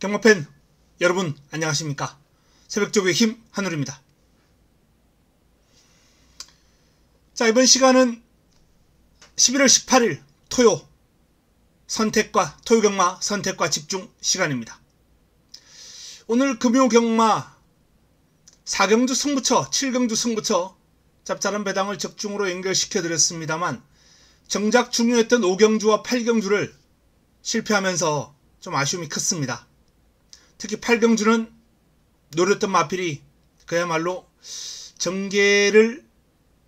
경마팬 여러분 안녕하십니까. 새벽조교의 힘 한울입니다. 자, 이번 시간은 11월 18일 토요 경마 선택과 집중 시간입니다. 오늘 금요 경마 4경주 승부처 7경주 승부처 짭짤한 배당을 적중으로 연결시켜 드렸습니다만 정작 중요했던 5경주와 8경주를 실패하면서 좀 아쉬움이 컸습니다. 특히 8경주는 노렸던 마필이 그야말로 전개를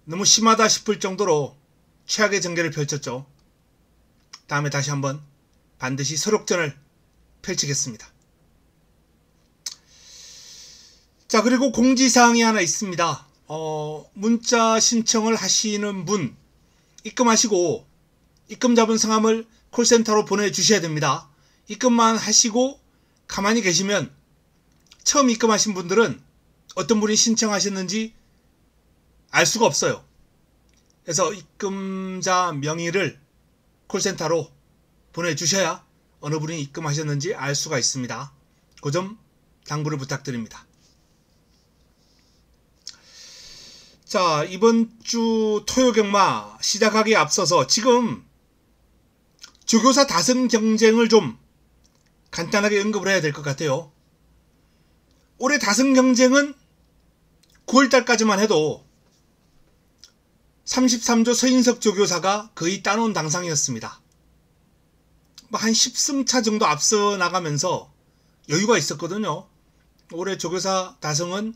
너무 심하다 싶을 정도로 최악의 전개를 펼쳤죠. 다음에 다시 한번 반드시 설욕전을 펼치겠습니다. 자, 그리고 공지사항이 하나 있습니다. 문자 신청을 하시는 분 입금하시고 입금 잡은 성함을 콜센터로 보내주셔야 됩니다. 입금만 하시고 가만히 계시면 처음 입금하신 분들은 어떤 분이 신청하셨는지 알 수가 없어요. 그래서 입금자 명의를 콜센터로 보내주셔야 어느 분이 입금하셨는지 알 수가 있습니다. 그 점 당부를 부탁드립니다. 자, 이번 주 토요경마 시작하기에 앞서서 지금 조교사 다승 경쟁을 좀 간단하게 언급을 해야 될 것 같아요. 올해 다승 경쟁은 9월달까지만 해도 33조 서인석 조교사가 거의 따놓은 당상이었습니다. 한 10승차 정도 앞서 나가면서 여유가 있었거든요. 올해 조교사 다승은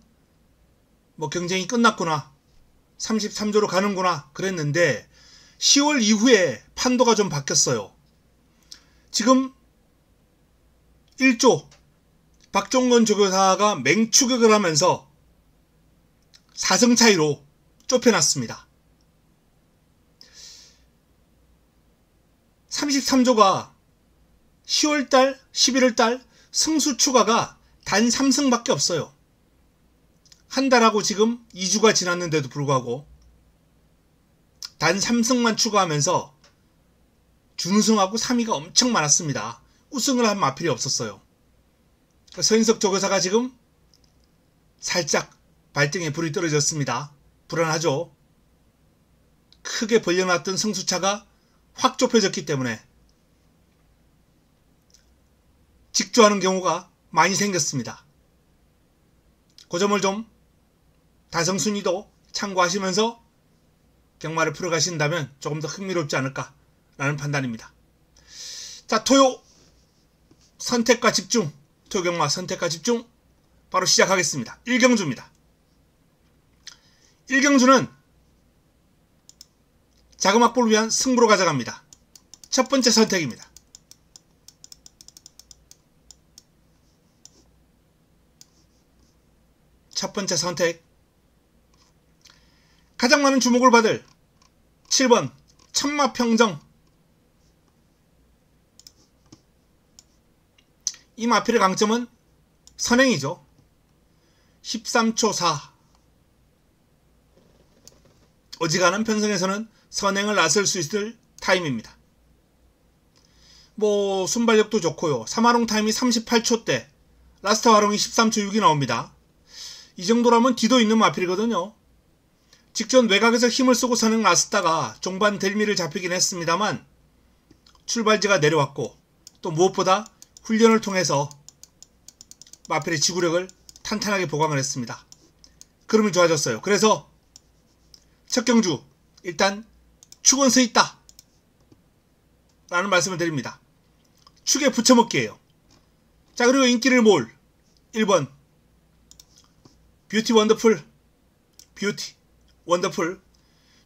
경쟁이 끝났구나, 33조로 가는구나 그랬는데 10월 이후에 판도가 좀 바뀌었어요. 지금 1조 박종건 조교사가 맹추격을 하면서 4승 차이로 좁혀놨습니다. 33조가 10월달, 11월달 승수 추가가 단 3승밖에 없어요. 한 달하고 지금 2주가 지났는데도 불구하고 단 3승만 추가하면서 준우승하고 3위가 엄청 많았습니다. 우승을 한 마필이 없었어요. 서인석 조교사가 지금 살짝 발등에 불이 떨어졌습니다. 불안하죠. 크게 벌려놨던 승수차가 확 좁혀졌기 때문에 직조하는 경우가 많이 생겼습니다. 그 점을 좀 다성순위도 참고하시면서 경마를 풀어가신다면 조금 더 흥미롭지 않을까라는 판단입니다. 자, 토요 선택과 집중, 토요경마 선택과 집중 바로 시작하겠습니다. 1경주입니다. 1경주는 자금확보를 위한 승부로 가져갑니다. 첫 번째 선택입니다. 첫 번째 선택, 가장 많은 주목을 받을 7번 천마평정. 이 마필의 강점은 선행이죠. 13초 4. 어지간한 편성에서는 선행을 나설 수 있을 타임입니다. 순발력도 좋고요. 3화롱 타임이 38초대, 라스트 화롱이 13초 6이 나옵니다. 이 정도라면 뒤도 있는 마필이거든요. 직전 외곽에서 힘을 쓰고 선행 나섰다가 종반 델미를 잡히긴 했습니다만 출발지가 내려왔고 또 무엇보다 훈련을 통해서 마필의 지구력을 탄탄하게 보강을 했습니다. 그름이 좋아졌어요. 그래서 첫 경주 일단 축은 서 있다 라는 말씀을 드립니다. 축에 붙여먹기예요. 자, 그리고 인기를 모을 1번 뷰티 원더풀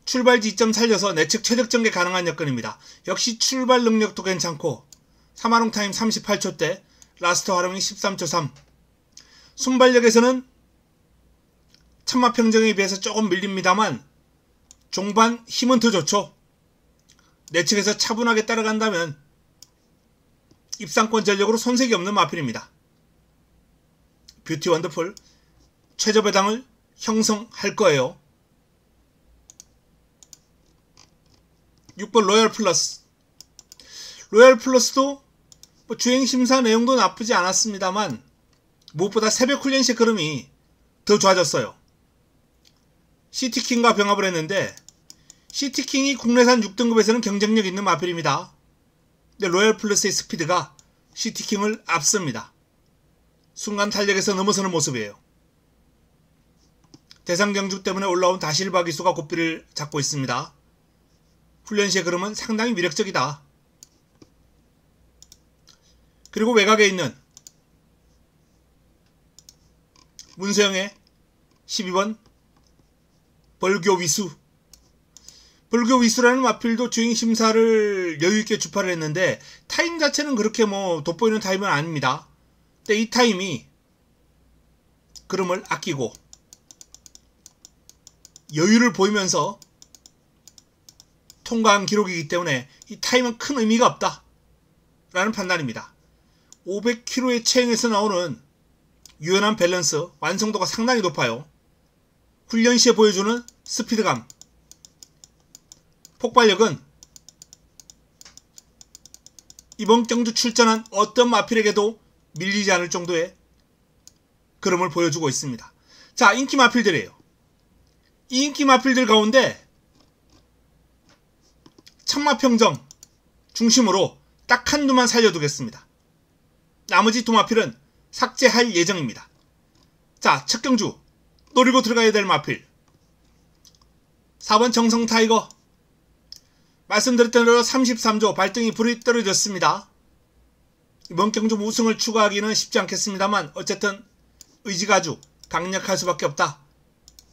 출발지 2점 살려서 내측 최적 전개 가능한 여건입니다. 역시 출발 능력도 괜찮고 3화롱 타임 38초대, 라스트 화롱이 13초 3. 순발력에서는 천마평정에 비해서 조금 밀립니다만 종반 힘은 더 좋죠. 내측에서 차분하게 따라간다면 입상권 전력으로 손색이 없는 마필입니다. 뷰티 원더풀 최저 배당을 형성할 거예요. 6번 로얄 플러스. 로얄 플러스도 뭐 주행심사 내용도 나쁘지 않았습니다만 무엇보다 새벽 훈련 시 흐름이 더 좋아졌어요. 시티킹과 병합을 했는데 시티킹이 국내산 6등급에서는 경쟁력 있는 마필입니다. 근데 로얄 플러스의 스피드가 시티킹을 앞섭니다. 순간 탄력에서 넘어서는 모습이에요. 대상 경주 때문에 올라온 다실바 기수가 고삐를 잡고 있습니다. 훈련 시의 흐름은 상당히 위력적이다. 그리고 외곽에 있는 문세영의 12번 벌교위수. 벌교위수라는 마필도 주행심사를 여유있게 주파를 했는데 타임 자체는 그렇게 뭐 돋보이는 타임은 아닙니다. 근데 이 타임이 그름을 아끼고 여유를 보이면서 통과한 기록이기 때문에 이 타임은 큰 의미가 없다 라는 판단입니다. 500km의 체형에서 나오는 유연한 밸런스, 완성도가 상당히 높아요. 훈련 시에 보여주는 스피드감, 폭발력은 이번 경주 출전한 어떤 마필에게도 밀리지 않을 정도의 그름을 보여주고 있습니다. 자, 인기 마필들이에요. 이 인기 마필들 가운데 천마평정 중심으로 딱 한두만 살려두겠습니다. 나머지 두 마필은 삭제할 예정입니다. 자, 첫 경주 노리고 들어가야 될 마필 4번 정성타이거. 말씀드렸던 대로 33조 발등이 불이 떨어졌습니다. 이번 경주 우승을 추구하기는 쉽지 않겠습니다만 어쨌든 의지가 아주 강력할 수밖에 없다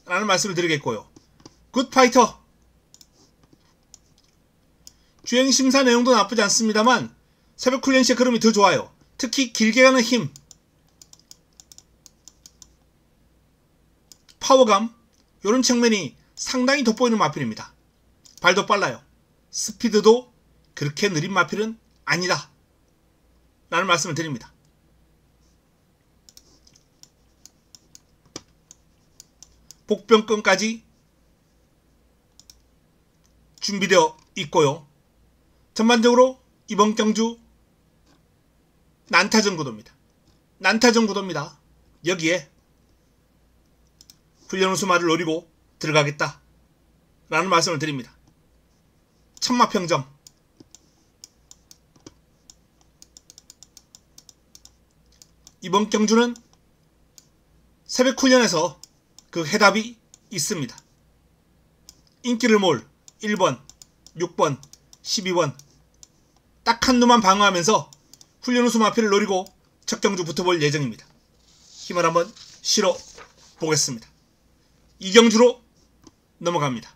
라는 말씀을 드리겠고요. 굿파이터. 주행심사 내용도 나쁘지 않습니다만 새벽 훈련 시의 흐름이 더 좋아요. 특히 길게 가는 힘, 파워감 이런 측면이 상당히 돋보이는 마필입니다. 발도 빨라요. 스피드도 그렇게 느린 마필은 아니다 라는 말씀을 드립니다. 복병권까지 준비되어 있고요. 전반적으로 이번 경주 난타전 구도입니다. 난타전 구도입니다. 여기에 훈련 우수마를 노리고 들어가겠다 라는 말씀을 드립니다. 천마평정. 이번 경주는 새벽 훈련에서 그 해답이 있습니다. 인기를 몰 1번, 6번, 12번 딱 한두만 방어하면서 훈련 우수 마필을 노리고 첫 경주 붙어볼 예정입니다. 힘을 한번 실어 보겠습니다. 이 경주로 넘어갑니다.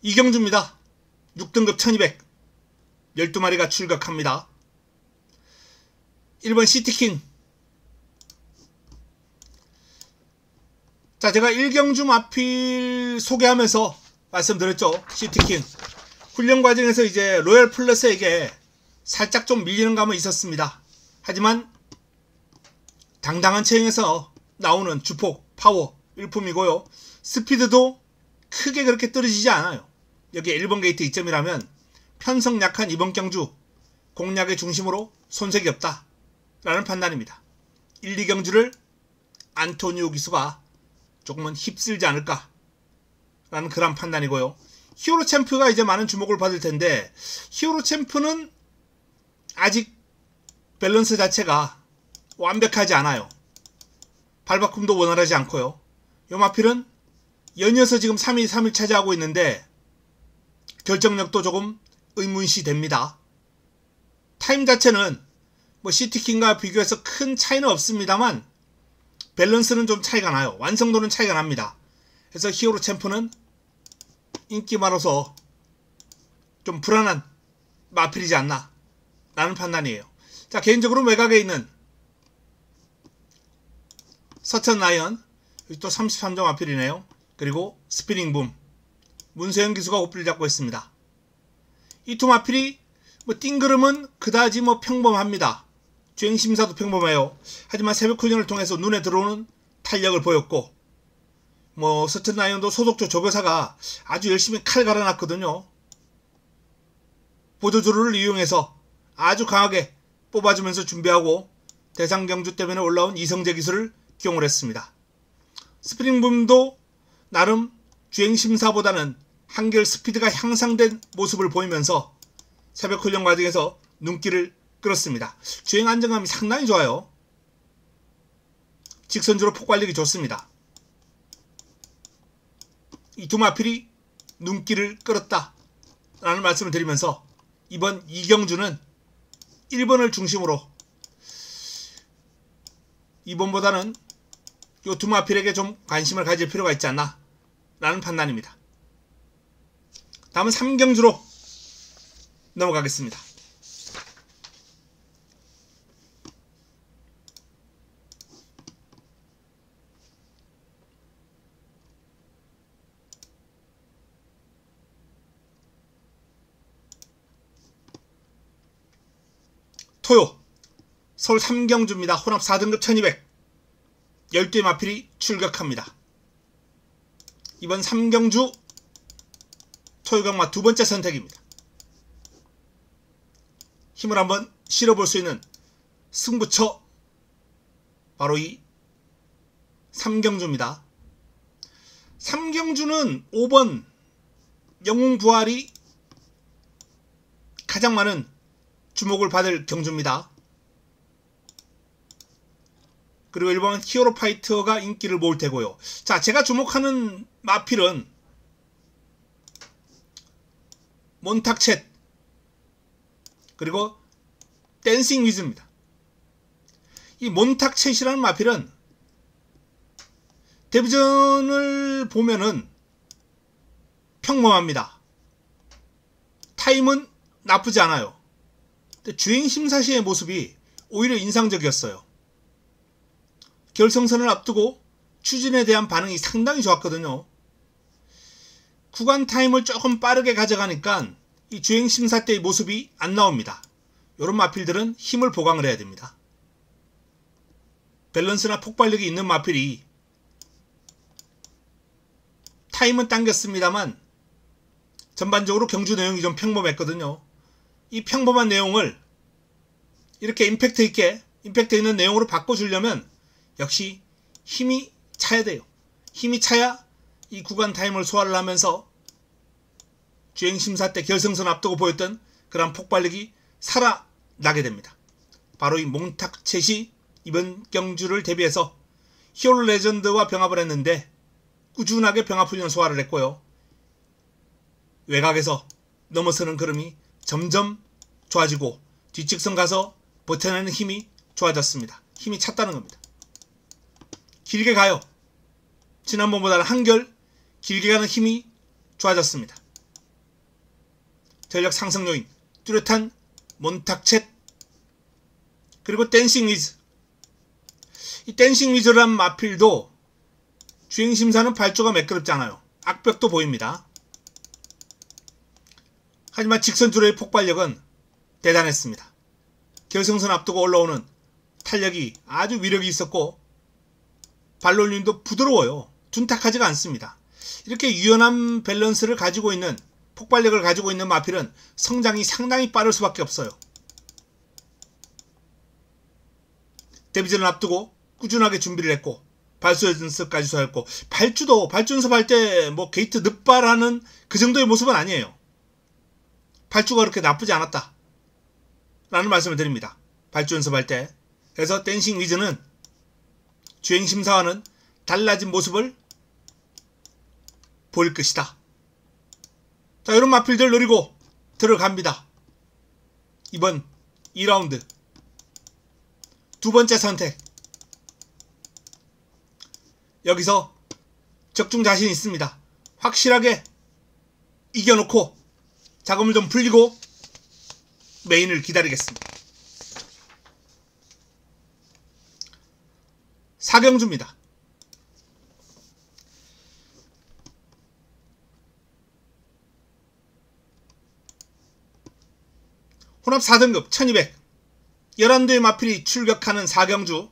이 경주입니다. 6등급 1200 12마리가 출격합니다. 1번 시티킹. 자, 제가 1경주 마필 소개하면서 말씀드렸죠. 시티킹. 훈련 과정에서 이제 로얄 플러스에게 살짝 좀 밀리는 감은 있었습니다. 하지만 당당한 체형에서 나오는 주폭, 파워, 일품이고요. 스피드도 크게 그렇게 떨어지지 않아요. 여기 1번 게이트 2점이라면 편성 약한 이번 경주 공략의 중심으로 손색이 없다 라는 판단입니다. 1, 2경주를 안토니오 기수가 조금은 휩쓸지 않을까 라는 그런 판단이고요. 히어로 챔프가 이제 많은 주목을 받을 텐데 히어로 챔프는 아직 밸런스 자체가 완벽하지 않아요. 발바꿈도 원활하지 않고요. 요 마필은 연이어서 지금 3위, 3위 차지하고 있는데 결정력도 조금 의문시 됩니다. 타임 자체는 뭐 시티킹과 비교해서 큰 차이는 없습니다만 밸런스는 좀 차이가 나요. 완성도는 차이가 납니다. 그래서 히어로 챔프는 인기마로서 좀 불안한 마필이지 않나 라는 판단이에요. 자, 개인적으로 외곽에 있는 서천 라이언, 여기 또 33점 마필이네요. 그리고 스피닝붐 문세영 기수가 호필을 잡고 있습니다. 이 두 마필이 뭐 띵그름은 그다지 뭐 평범합니다. 주행심사도 평범해요. 하지만 새벽 훈련을 통해서 눈에 들어오는 탄력을 보였고 뭐 서천라이온도 소속조 조교사가 아주 열심히 칼 갈아놨거든요. 보조조류를 이용해서 아주 강하게 뽑아주면서 준비하고 대상 경주 때문에 올라온 이성재 기술을 기용을 했습니다. 스프링붐도 나름 주행심사보다는 한결 스피드가 향상된 모습을 보이면서 새벽 훈련 과정에서 눈길을 끌었습니다. 주행 안정감이 상당히 좋아요. 직선주로 폭발력이 좋습니다. 이 두 마필이 눈길을 끌었다 라는 말씀을 드리면서 이번 이경주는 1번을 중심으로 2번보다는 이 두 마필에게 좀 관심을 가질 필요가 있지 않나 라는 판단입니다. 다음은 3경주로 넘어가겠습니다. 토요 서울 3경주입니다. 혼합 4등급 1200 12의 마필이 출격합니다. 이번 3경주 토요강마 두 번째 선택입니다. 힘을 한번 실어볼 수 있는 승부처 바로 이 3경주입니다. 3경주는 5번 영웅부활이 가장 많은 주목을 받을 경주입니다. 그리고 1번 히어로파이터가 인기를 모을 테고요. 자, 제가 주목하는 마필은 몬탁챗 그리고 댄싱 위즈입니다. 이 몬탁챗이라는 마필은 데뷔전을 보면은 평범합니다. 타임은 나쁘지 않아요. 근데 주행심사 시의 모습이 오히려 인상적이었어요. 결승선을 앞두고 추진에 대한 반응이 상당히 좋았거든요. 구간 타임을 조금 빠르게 가져가니까 이 주행심사 때의 모습이 안 나옵니다. 이런 마필들은 힘을 보강을 해야 됩니다. 밸런스나 폭발력이 있는 마필이 타임은 당겼습니다만 전반적으로 경주 내용이 좀 평범했거든요. 이 평범한 내용을 이렇게 임팩트 있는 내용으로 바꿔주려면 역시 힘이 차야 돼요. 힘이 차야 이 구간 타임을 소화를 하면서 주행심사 때 결승선 앞두고 보였던 그런 폭발력이 살아나게 됩니다. 바로 이 몬탁챗이 이번 경주를 대비해서 히어로 레전드와 병합을 했는데 꾸준하게 병합훈련 소화를 했고요. 외곽에서 넘어서는 걸음이 점점 좋아지고 뒷직선 가서 버텨내는 힘이 좋아졌습니다. 힘이 찼다는 겁니다. 길게 가요. 지난번보다는 한결 길게 가는 힘이 좋아졌습니다. 전력 상승 요인 뚜렷한 몬탁챗 그리고 댄싱 위즈. 이 댄싱 위즈란 마필도 주행심사는 발조가 매끄럽잖아요. 악벽도 보입니다. 하지만 직선주로의 폭발력은 대단했습니다. 결승선 앞두고 올라오는 탄력이 아주 위력이 있었고 발놀림도 부드러워요. 둔탁하지가 않습니다. 이렇게 유연한 밸런스를 가지고 있는 폭발력을 가지고 있는 마필은 성장이 상당히 빠를 수밖에 없어요. 데뷔전을 앞두고 꾸준하게 준비를 했고 발수 연습까지 소화했고 발주 연습할 때 뭐 게이트 늑발하는 그 정도의 모습은 아니에요. 발주가 그렇게 나쁘지 않았다 라는 말씀을 드립니다. 발주 연습할 때. 그래서 댄싱 위즈는 주행심사와는 달라진 모습을 보일 것이다. 자, 이런 마필들 노리고 들어갑니다. 이번 2라운드 두 번째 선택. 여기서 적중 자신 있습니다. 확실하게 이겨놓고 작업을 좀 불리고 메인을 기다리겠습니다. 4경주입니다. 혼합 4등급 1200 11대의 마필이 출격하는 4경주.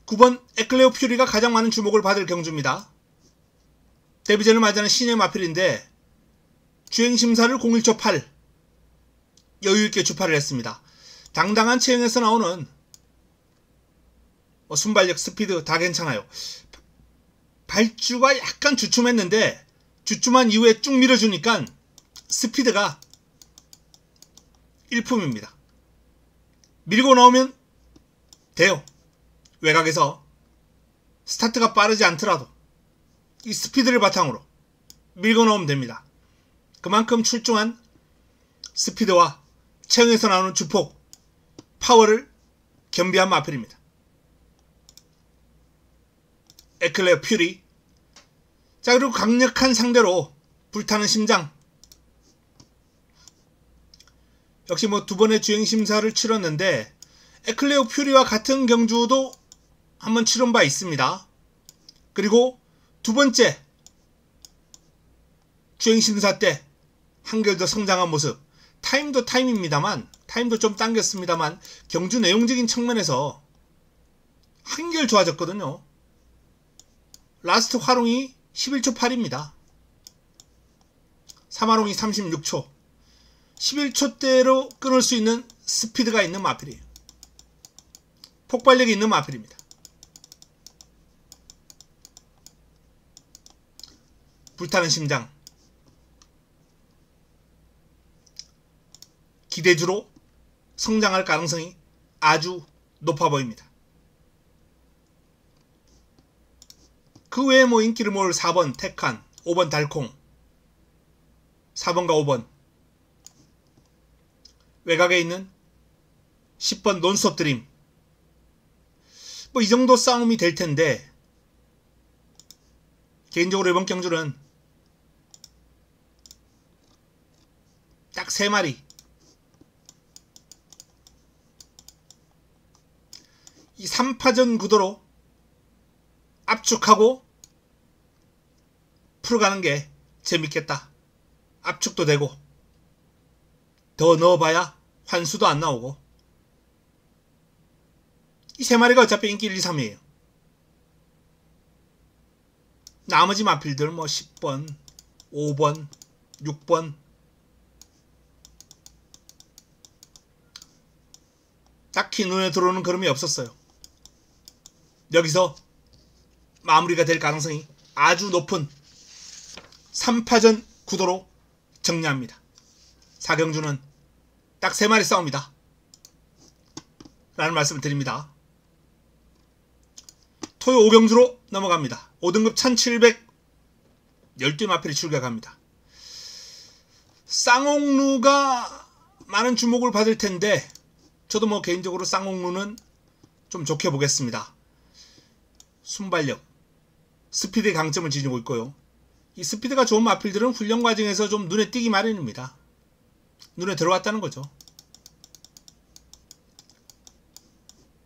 9번 에클레오 퓨리가 가장 많은 주목을 받을 경주입니다. 데뷔전을 맞이하는 신의 마필인데 주행심사를 01초 8 여유있게 주파를 했습니다. 당당한 체형에서 나오는 순발력, 스피드 다 괜찮아요. 발주가 약간 주춤했는데 주춤한 이후에 쭉 밀어주니까 스피드가 일품입니다. 밀고 나오면 돼요. 외곽에서 스타트가 빠르지 않더라도 이 스피드를 바탕으로 밀고 나오면 됩니다. 그만큼 출중한 스피드와 체형에서 나오는 주폭, 파워를 겸비한 마필입니다. 에클레어 퓨리. 자, 그리고 강력한 상대로 불타는 심장. 역시 두 번의 주행 심사를 치렀는데 에클레어 퓨리와 같은 경주도 한번 치른 바 있습니다. 그리고 두 번째 주행 심사 때 한결 더 성장한 모습. 타임도 타임입니다만, 타임도 좀 당겼습니다만 경주 내용적인 측면에서 한결 좋아졌거든요. 라스트 화롱이 11초 8입니다. 3화롱이 36초. 11초대로 끊을 수 있는 스피드가 있는 마필이에요. 폭발력이 있는 마필입니다. 불타는 심장. 기대주로 성장할 가능성이 아주 높아 보입니다. 그 외에 인기를 모을 4번 테칸, 5번 달콩, 4번과 5번, 외곽에 있는 10번 논스톱 드림. 이 정도 싸움이 될 텐데 개인적으로 이번 경주는 딱 3마리, 이 3파전 구도로 압축하고 풀어가는 게 재밌겠다. 압축도 되고 더 넣어봐야 환수도 안 나오고. 이 3마리가 어차피 인기 1, 2, 3이에요. 나머지 마필들 10번, 5번, 6번 딱히 눈에 들어오는 그림이 없었어요. 여기서 마무리가 될 가능성이 아주 높은 3파전 구도로 정리합니다. 4경주는 딱 3마리 싸웁니다. 라는 말씀을 드립니다. 토요 5경주로 넘어갑니다. 5등급 1700 12 마필이 출격합니다. 쌍옥루가 많은 주목을 받을 텐데 저도 개인적으로 쌍옥루는 좀 좋게 보겠습니다. 순발력, 스피드의 강점을 지니고 있고요. 이 스피드가 좋은 마필들은 훈련 과정에서 좀 눈에 띄기 마련입니다. 눈에 들어왔다는 거죠.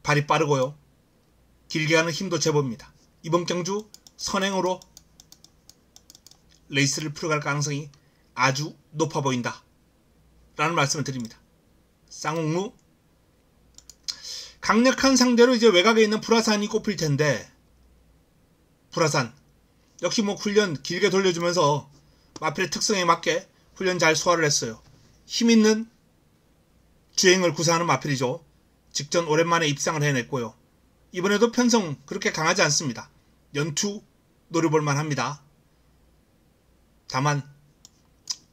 발이 빠르고요. 길게 가는 힘도 제법입니다. 이번 경주 선행으로 레이스를 풀어갈 가능성이 아주 높아 보인다 라는 말씀을 드립니다. 쌍옥루 강력한 상대로 이제 외곽에 있는 불화산이 꼽힐 텐데, 불화산 역시 훈련 길게 돌려주면서 마필의 특성에 맞게 훈련 잘 소화를 했어요. 힘있는 주행을 구사하는 마필이죠. 직전 오랜만에 입상을 해냈고요. 이번에도 편성 그렇게 강하지 않습니다. 연투 노려볼만 합니다. 다만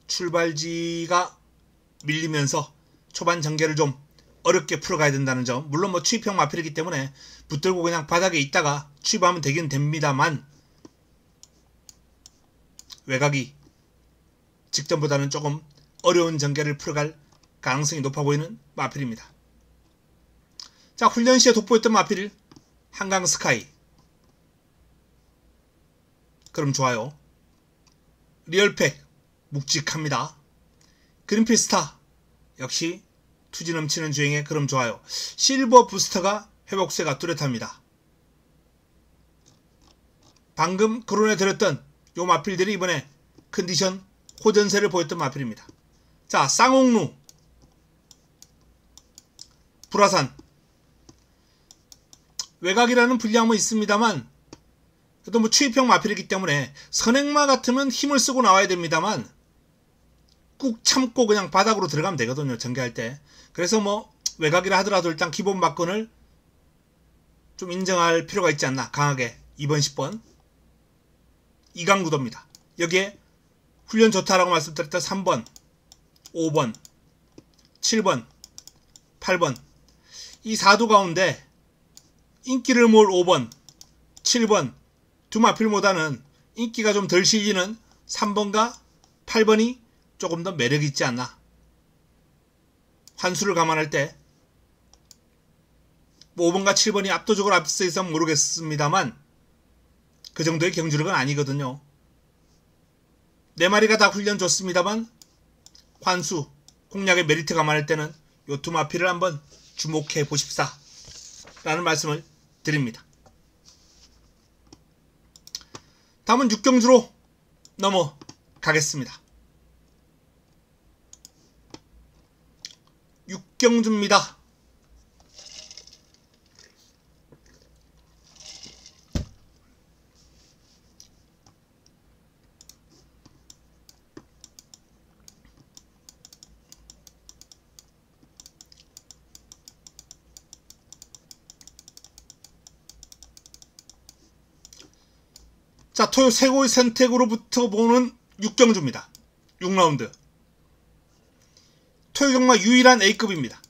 출발지가 밀리면서 초반 전개를 좀 어렵게 풀어가야 된다는 점. 물론 추입형 마필이기 때문에 붙들고 그냥 바닥에 있다가 추입하면 되긴 됩니다만 외곽이 직전보다는 조금 어려운 전개를 풀어갈 가능성이 높아 보이는 마필입니다. 자, 훈련 시에 돋보였던 마필 한강 스카이. 그럼 좋아요. 리얼팩 묵직합니다. 그린필스타 역시 투지 넘치는 주행에 그럼 좋아요. 실버 부스터가 회복세가 뚜렷합니다. 방금 거론해 드렸던 요 마필들이 이번에 컨디션 호전세를 보였던 마필입니다. 자, 쌍옥루, 불화산 외곽이라는 불리함은 있습니다만 그래도 뭐 추입형 마필이기 때문에 선행마 같으면 힘을 쓰고 나와야 됩니다만 꾹 참고 그냥 바닥으로 들어가면 되거든요. 전개할 때. 그래서 뭐 외곽이라 하더라도 일단 기본 막건을 좀 인정할 필요가 있지 않나. 강하게 2번 10번 이강구도입니다. 여기에 훈련 좋다라고 말씀드렸던 3번 5번 7번 8번 이 4도 가운데 인기를 모을 5번 7번 두 마필보다는 인기가 좀 덜 실리는 3번과 8번이 조금 더 매력이 있지 않나. 환수를 감안할 때 5번과 7번이 압도적으로 앞서 있어 모르겠습니다만 그 정도의 경주력은 아니거든요. 네 마리가 다 훈련 좋습니다만 환수, 공략의 메리트 감안할 때는 요 두 마필을 한번 주목해 보십사 라는 말씀을 드립니다. 다음은 6경주로 넘어가겠습니다. 6경주입니다. 자, 토요 최고의 선택으로부터 보는 6경주입니다. 6라운드. 토요 경마 유일한 A급입니다.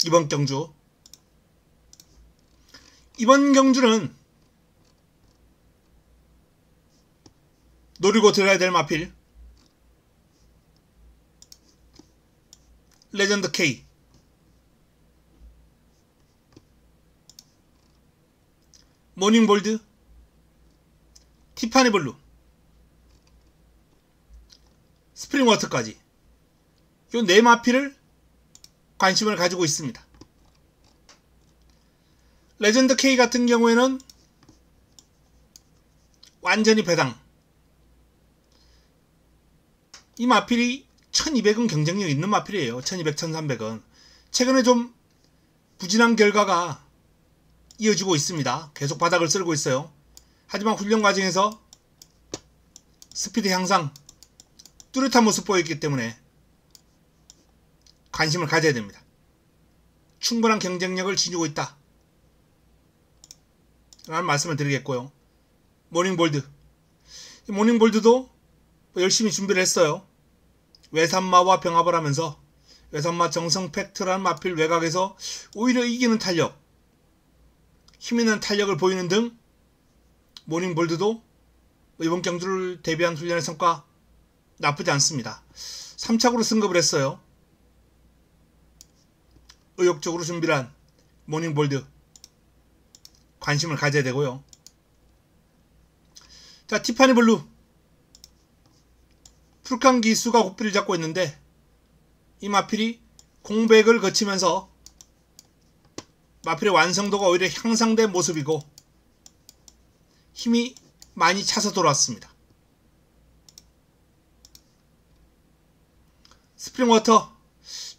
이번 경주. 이번 경주는 노리고 들어야 될 마필 레전드 K 모닝볼드 티파니 블루 스프링워터까지 요 네 마필을 관심을 가지고 있습니다. 레전드 K 같은 경우에는 완전히 배당. 이 마필이 1200은 경쟁력 있는 마필이에요. 1200, 1300은. 최근에 좀 부진한 결과가 이어지고 있습니다. 계속 바닥을 쓸고 있어요. 하지만 훈련 과정에서 스피드 향상, 뚜렷한 모습 보였기 때문에 관심을 가져야 됩니다. 충분한 경쟁력을 지니고 있다 라는 말씀을 드리겠고요. 모닝볼드. 이 모닝볼드도 열심히 준비를 했어요. 외산마와 병합을 하면서 외산마 정성 팩트라는 마필 외곽에서 오히려 이기는 탄력, 힘있는 탄력을 보이는 등 모닝볼드도 이번 경주를 대비한 훈련의 성과 나쁘지 않습니다. 3착으로 승급을 했어요. 의욕적으로 준비를 한 모닝볼드 관심을 가져야 되고요. 자, 티파니 블루 풀칸 기수가 고삐를 잡고 있는데 이 마필이 공백을 거치면서 마필의 완성도가 오히려 향상된 모습이고 힘이 많이 차서 돌아왔습니다. 스프링워터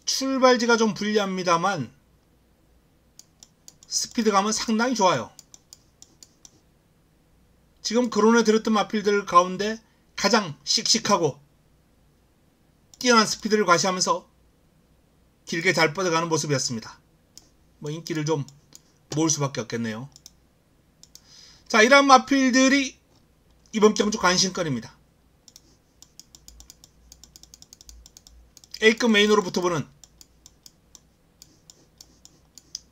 출발지가 좀 불리합니다만 스피드감은 상당히 좋아요. 지금 거론해 드렸던 마필들 가운데 가장 씩씩하고 뛰어난 스피드를 과시하면서 길게 잘 뻗어가는 모습이었습니다. 뭐 인기를 좀 모을 수밖에 없겠네요. 자, 이러한 마필들이 이번 경주 관심거리입니다. A급 메인으로 붙어보는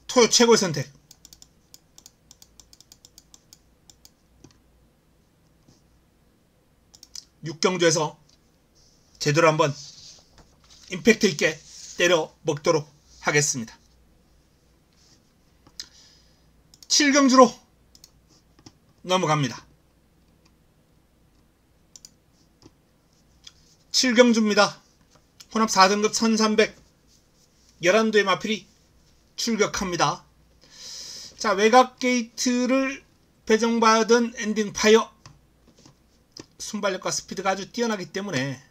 토요 최고의 선택. 육경주에서 제대로 한번 임팩트 있게 때려 먹도록 하겠습니다. 7경주로 넘어갑니다. 7경주입니다. 혼합 4등급 1300 11도의 마필이 출격합니다. 자, 외곽 게이트를 배정받은 엔딩 파이어 순발력과 스피드가 아주 뛰어나기 때문에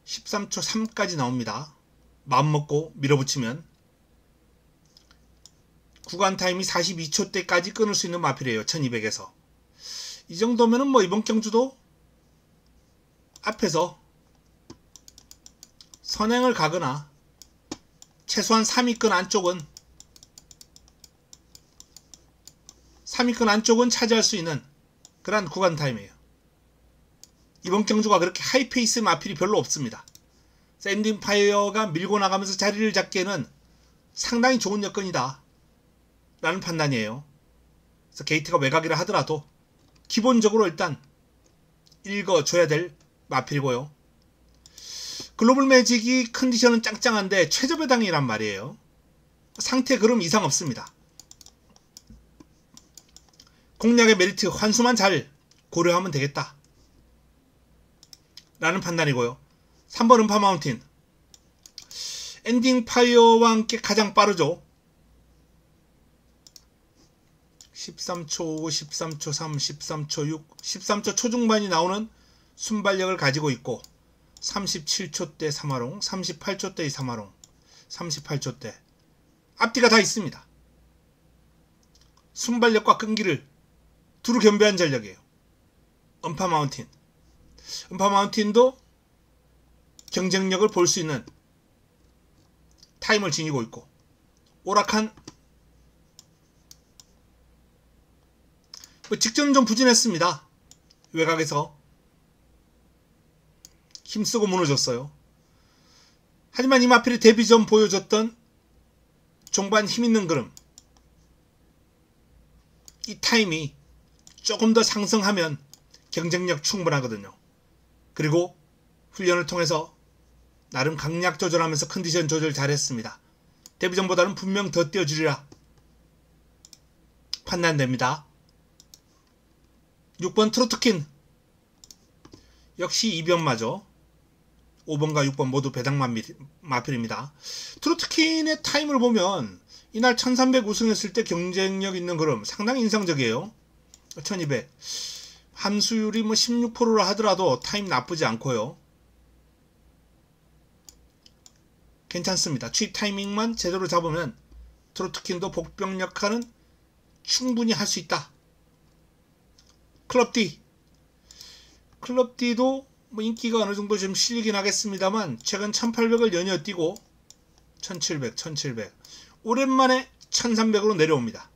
13초 3까지 나옵니다. 마음먹고 밀어붙이면 구간 타임이 42초대까지 끊을 수 있는 마필이에요. 1200에서 이 정도면은 뭐 이번 경주도 앞에서 선행을 가거나 최소한 3위권 안쪽은 차지할 수 있는 그런 구간 타임이에요. 이번 경주가 그렇게 하이페이스 마필이 별로 없습니다. 엔딩 파이어가 밀고 나가면서 자리를 잡기에는 상당히 좋은 여건이다 라는 판단이에요. 그래서 게이트가 외곽이라 하더라도 기본적으로 일단 읽어줘야 될 마필이고요. 글로벌 매직이 컨디션은 짱짱한데 최저 배당이란 말이에요. 상태 그럼 이상 없습니다. 공략의 메리트 환수만 잘 고려하면 되겠다 라는 판단이고요. 3번 음파 마운틴 엔딩 파이어와 함께 가장 빠르죠. 13초 5, 13초 3, 13초 6, 13초 초중반이 나오는 순발력을 가지고 있고 37초대 3화롱, 38초대의 3화롱, 38초대 앞뒤가 다 있습니다. 순발력과 끈기를 두루 겸비한 전력이에요. 음파 마운틴도 경쟁력을 볼 수 있는 타임을 지니고 있고 오락한 직전은 좀 부진했습니다. 외곽에서 힘쓰고 무너졌어요. 하지만 이 마필이 데뷔 전 보여줬던 종반 힘있는 그름 이 타임이 조금 더 상승하면 경쟁력 충분하거든요. 그리고 훈련을 통해서 나름 강약 조절하면서 컨디션 조절 잘했습니다. 데뷔 전보다는 분명 더 뛰어주리라 판단됩니다. 6번 트로트킨 역시 이변마저 5번과 6번 모두 배당 마필입니다. 트로트킨의 타임을 보면 이날 1300 우승했을 때 경쟁력 있는 그럼 상당히 인상적이에요. 1200 함수율이 뭐 16%라 하더라도 타임 나쁘지 않고요. 괜찮습니다. 취입 타이밍만 제대로 잡으면 트로트킨도 복병 역할은 충분히 할 수 있다. 클럽 D도 뭐 인기가 어느 정도 좀 실리긴 하겠습니다만 최근 1800을 연이어 뛰고 1700 오랜만에 1300으로 내려옵니다.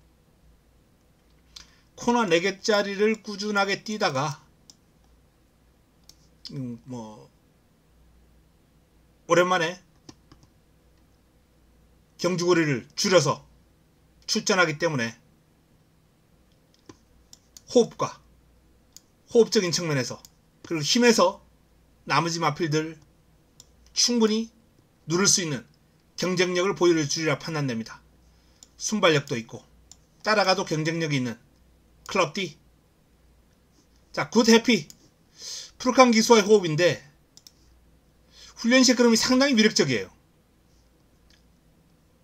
코너 4개짜리를 꾸준하게 뛰다가 뭐 오랜만에 경주거리를 줄여서 출전하기 때문에 호흡적인 측면에서 그리고 힘에서 나머지 마필들 충분히 누를 수 있는 경쟁력을 보여주리라 판단됩니다. 순발력도 있고 따라가도 경쟁력이 있는 클럽 D. 자, 굿 해피 푸르칸 기수와의 호흡인데 훈련 시 그림이 상당히 위력적이에요.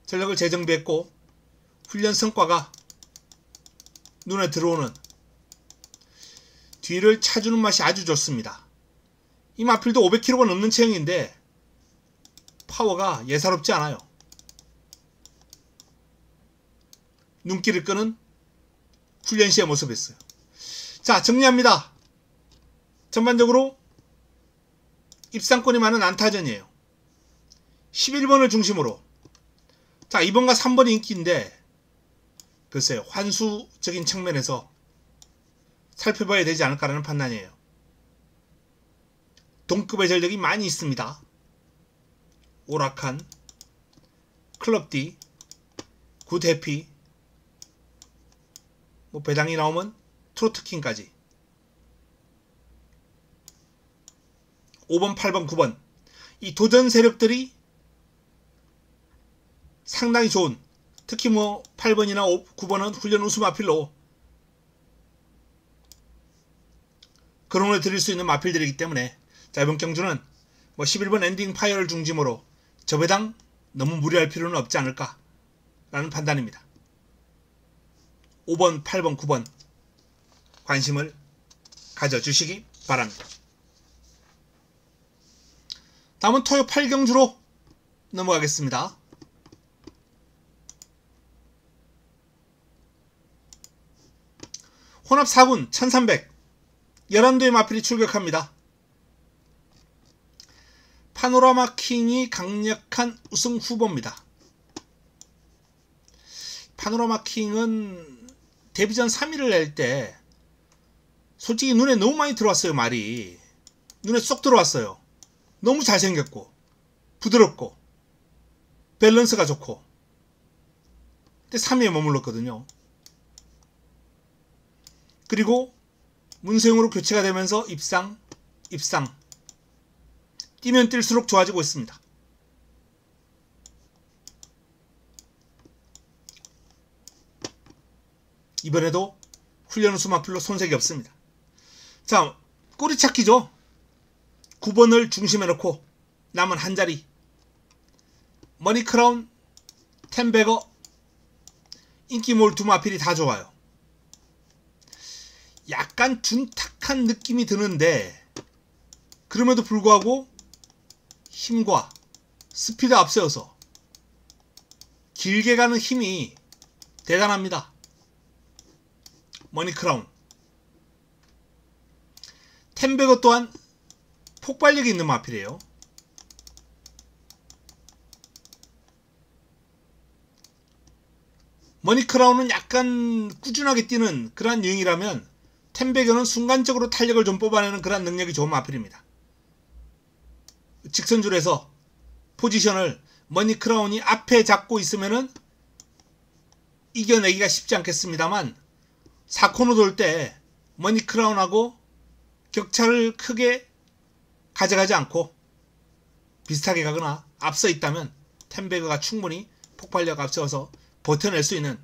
전력을 재정비했고 훈련 성과가 눈에 들어오는 뒤를 차주는 맛이 아주 좋습니다. 이 마필도 500kg가 넘는 체형인데 파워가 예사롭지 않아요. 눈길을 끄는 훈련 시의 모습이었어요. 자, 정리합니다. 전반적으로 입상권이 많은 안타전이에요. 11번을 중심으로 자 2번과 3번이 인기인데 글쎄요 환수적인 측면에서 살펴봐야 되지 않을까라는 판단이에요. 동급의 전력이 많이 있습니다. 오락한, 클럽 D, 굿 해피, 뭐 배당이 나오면 트로트킹까지 5번, 8번, 9번 이 도전 세력들이 상당히 좋은 특히 뭐 8번이나 9번은 훈련 우수 마필로 그런을 드릴 수 있는 마필들이기 때문에 자 이번 경주는 뭐 11번 엔딩 파이어를 중심으로 저배당 너무 무리할 필요는 없지 않을까 라는 판단입니다. 5번, 8번, 9번 관심을 가져주시기 바랍니다. 다음은 토요 8경주로 넘어가겠습니다. 혼합 4군 1300 11도의 마필이 출격합니다. 파노라마 킹이 강력한 우승 후보입니다. 파노라마 킹은 데뷔전 3위를 낼 때 솔직히 눈에 너무 많이 들어왔어요. 말이 눈에 쏙 들어왔어요. 너무 잘생겼고 부드럽고 밸런스가 좋고. 근데 3위에 머물렀거든요. 그리고 문세용으로 교체가 되면서 입상 뛰면 뛸수록 좋아지고 있습니다. 이번에도 훈련 우수 마필로 손색이 없습니다. 자, 꼬리 찾기죠. 9번을 중심에 놓고 남은 한 자리. 머니크라운, 텐베거, 인기몰 두 마필이 다 좋아요. 약간 둔탁한 느낌이 드는데 그럼에도 불구하고 힘과 스피드 앞세워서 길게 가는 힘이 대단합니다. 머니크라운. 텐베거 또한 폭발력이 있는 마필이에요. 머니크라운은 약간 꾸준하게 뛰는 그러한 유형이라면 텐베거는 순간적으로 탄력을 좀 뽑아내는 그런 능력이 좋은 마필입니다. 직선줄에서 포지션을 머니크라운이 앞에 잡고 있으면은 이겨내기가 쉽지 않겠습니다만 4코너 돌 때 머니크라운하고 격차를 크게 가져가지 않고 비슷하게 가거나 앞서 있다면 텐베거가 충분히 폭발력 앞서서 버텨낼 수 있는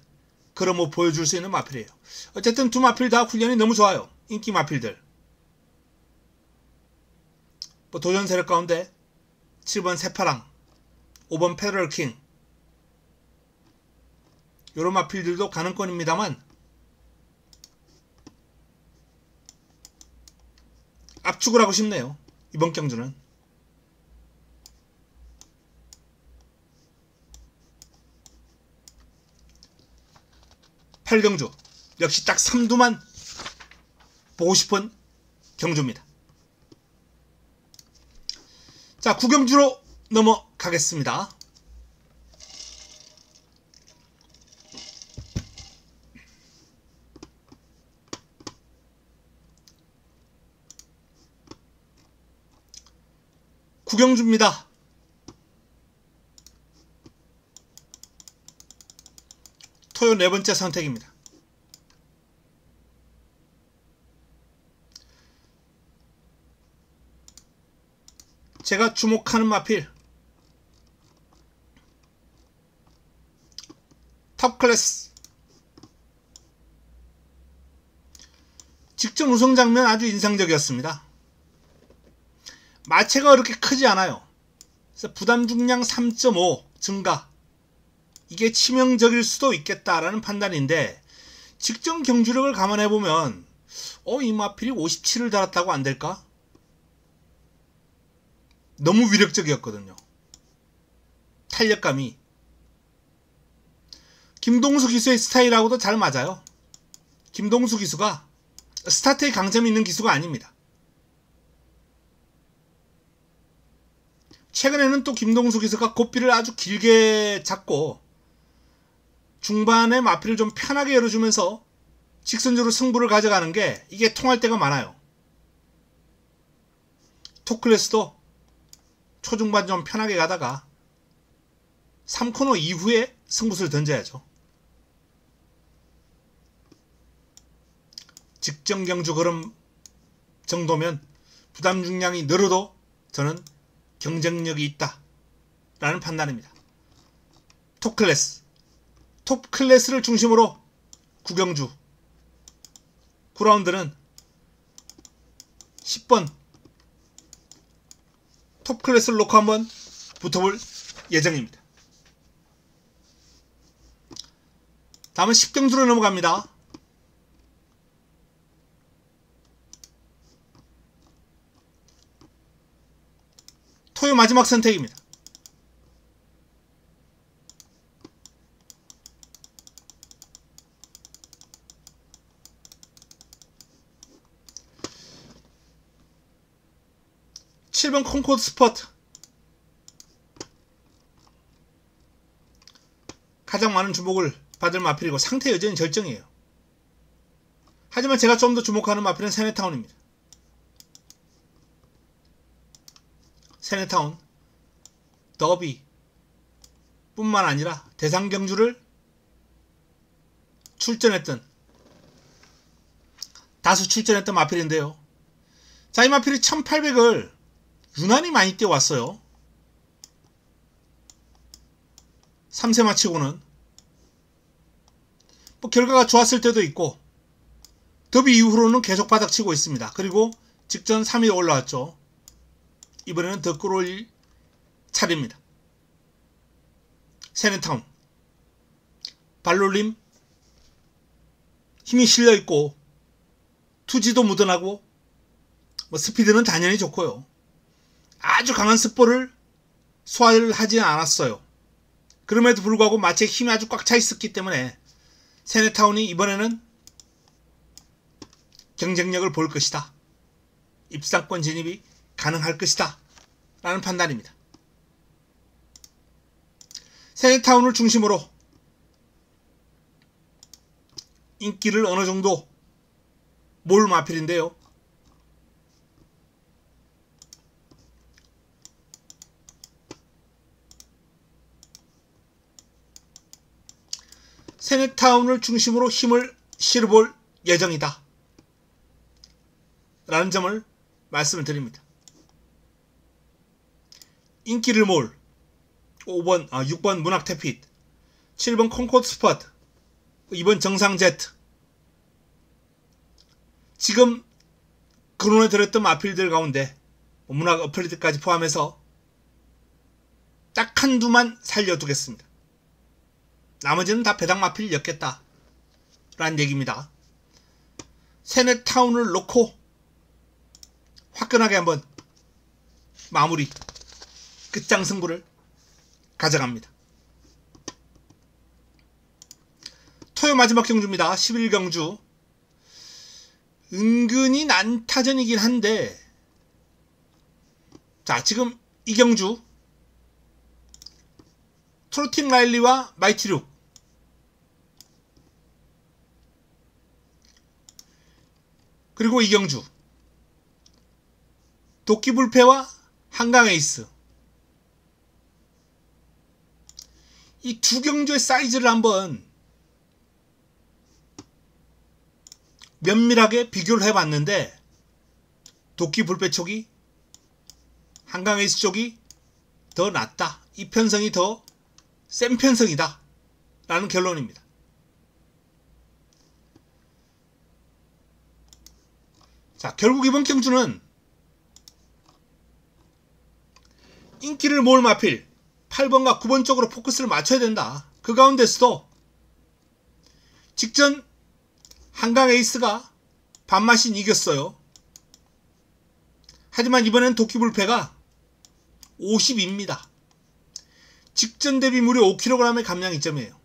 그런 뭐 보여줄 수 있는 마필이에요. 어쨌든 두 마필 다 훈련이 너무 좋아요. 인기 마필들. 뭐 도전 세력 가운데 7번 새파랑, 5번 페럴킹 요런 마필들도 가능권입니다만 압축을 하고 싶네요. 이번 경주는. 팔경주 역시 딱 3두만 보고 싶은 경주입니다. 자, 9경주로 넘어가겠습니다. 구경주입니다. 토요 네 번째 선택입니다. 제가 주목하는 마필 탑클래스. 직전 우승 장면 아주 인상적이었습니다. 마체가 그렇게 크지 않아요. 그래서 부담 중량 3.5 증가, 이게 치명적일 수도 있겠다라는 판단인데 직전 경주력을 감안해보면 이 마필이 57을 달았다고 안될까? 너무 위력적이었거든요. 탄력감이 김동수 기수의 스타일하고도 잘 맞아요. 김동수 기수가 스타트에 강점이 있는 기수가 아닙니다. 최근에는 또 김동수 기수가 고삐를 아주 길게 잡고 중반에 마필을 좀 편하게 열어주면서 직선적으로 승부를 가져가는 게 이게 통할 때가 많아요. 톱클래스도 초중반 좀 편하게 가다가 3코너 이후에 승부수를 던져야죠. 직전 경주 걸음 정도면 부담 중량이 늘어도 저는 경쟁력이 있다 라는 판단입니다. 톱클래스, 톱클래스를 중심으로 구경주 9라운드는 10번 톱클래스를 놓고 한번 붙어볼 예정입니다. 다음은 10경주로 넘어갑니다. 토요 마지막 선택입니다. (7번) 콩코드 스퍼트. 가장 많은 주목을 받을 마필이고 상태 여전히 절정이에요. 하지만 제가 좀 더 주목하는 마필은 세네타운입니다. 세네타운 더비 뿐만 아니라 대상 경주를 다수 출전했던 마필인데요. 자, 이 마필이 1800을 유난히 많이 뛰어왔어요. 3세마 치고는 뭐 결과가 좋았을 때도 있고 더비 이후로는 계속 바닥치고 있습니다. 그리고 직전 3위에 올라왔죠. 이번에는 더 끌어올릴 차례입니다. 세네타운 발놀림 힘이 실려있고 투지도 묻어나고 뭐 스피드는 당연히 좋고요. 아주 강한 습보를 소화를 하지 않았어요. 그럼에도 불구하고 마치에 힘이 아주 꽉 차 있었기 때문에 세네타운이 이번에는 경쟁력을 볼 것이다. 입상권 진입이 가능할 것이다. 라는 판단입니다. 세네타운을 중심으로 인기를 어느 정도 몰 마필인데요. 세네타운을 중심으로 힘을 실어볼 예정이다. 라는 점을 말씀을 드립니다. 인기를 몰 6번 문학태핏, 7번 콩코드 스퍼트, 2번 정상 제트. 지금 근원에 들었던 마필들 가운데 문학 어플리트까지 포함해서 딱 한두만 살려두겠습니다. 나머지는 다 배당 마필이었겠다 라는 얘기입니다. 세네타운을 놓고 화끈하게 한번 마무리 끝장 승부를 가져갑니다. 토요 마지막 경주입니다. 11경주. 은근히 난타전이긴 한데, 자, 지금 이 경주 트로팅 라일리와 마이티룩, 그리고 이 경주 도끼불패와 한강에이스, 이 두 경주의 사이즈를 한번 면밀하게 비교를 해봤는데 도끼불패 쪽이 한강에이스 쪽이 더 낫다. 이 편성이 더 센 편성이다 라는 결론입니다. 자, 결국 이번 경주는 인기를 모을 마필 8번과 9번 쪽으로 포커스를 맞춰야 된다. 그 가운데서도 직전 한강에이스가 반마신 이겼어요. 하지만 이번엔 도끼불패가 50입니다. 직전 대비 무려 5kg의 감량 이점이에요.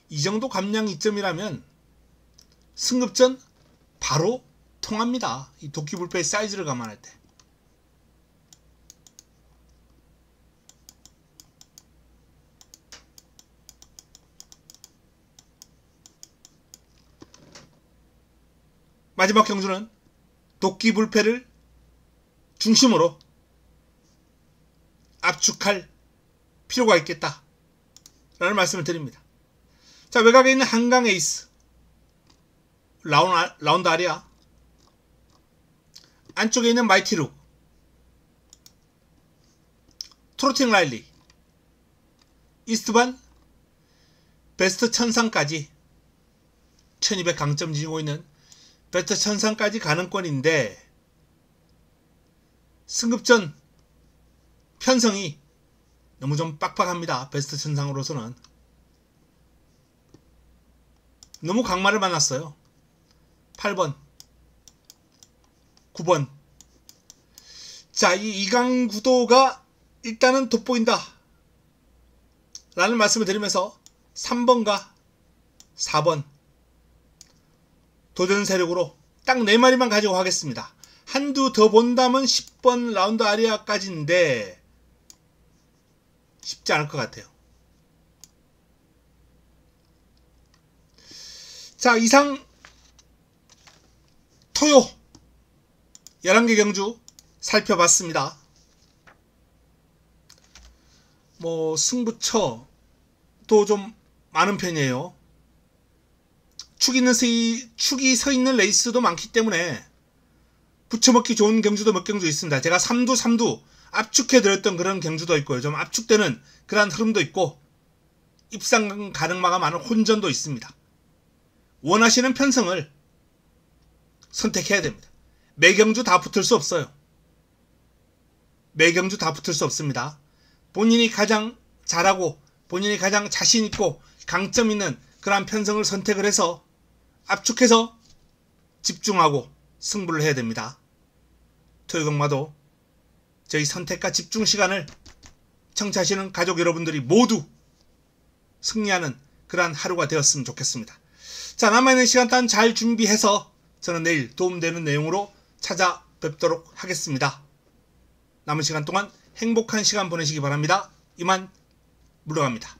이 정도 감량 이점이라면 승급전 바로 통합니다. 이 도끼불패의 사이즈를 감안할 때. 마지막 경주는 도끼불패를 중심으로 압축할 필요가 있겠다 라는 말씀을 드립니다. 자, 외곽에 있는 한강에이스 라운드 아리아, 안쪽에 있는 마이티룩, 트로팅 라일리, 이스트반, 베스트 천상까지 1200 강점 지니고 있는 베스트 천상까지 가능권인데, 승급전 편성이 너무 좀 빡빡합니다. 베스트 천상으로서는 너무 강마를 만났어요. 8번, 9번. 자, 이 이강 구도가 일단은 돋보인다 라는 말씀을 드리면서 3번과 4번 도전 세력으로 딱 4마리만 가지고 하겠습니다. 한두 더 본다면 10번 라운드 아리아까지인데 쉽지 않을 것 같아요. 자, 이상 토요 11개 경주 살펴봤습니다. 뭐 승부처도 좀 많은 편이에요. 축이 서 있는 레이스도 많기 때문에 붙여먹기 좋은 경주도 몇 경주 있습니다. 제가 3두 압축해드렸던 그런 경주도 있고요. 좀 압축되는 그런 흐름도 있고 입상 가능마가 많은 혼전도 있습니다. 원하시는 편성을 선택해야 됩니다. 매 경주 다 붙을 수 없어요. 매 경주 다 붙을 수 없습니다. 본인이 가장 잘하고 본인이 가장 자신있고 강점 있는 그러한 편성을 선택을 해서 압축해서 집중하고 승부를 해야 됩니다. 토요경마도 저희 선택과 집중 시간을 청취하시는 가족 여러분들이 모두 승리하는 그러한 하루가 되었으면 좋겠습니다. 자, 남아있는 시간 동안 잘 준비해서 저는 내일 도움되는 내용으로 찾아뵙도록 하겠습니다. 남은 시간 동안 행복한 시간 보내시기 바랍니다. 이만 물러갑니다.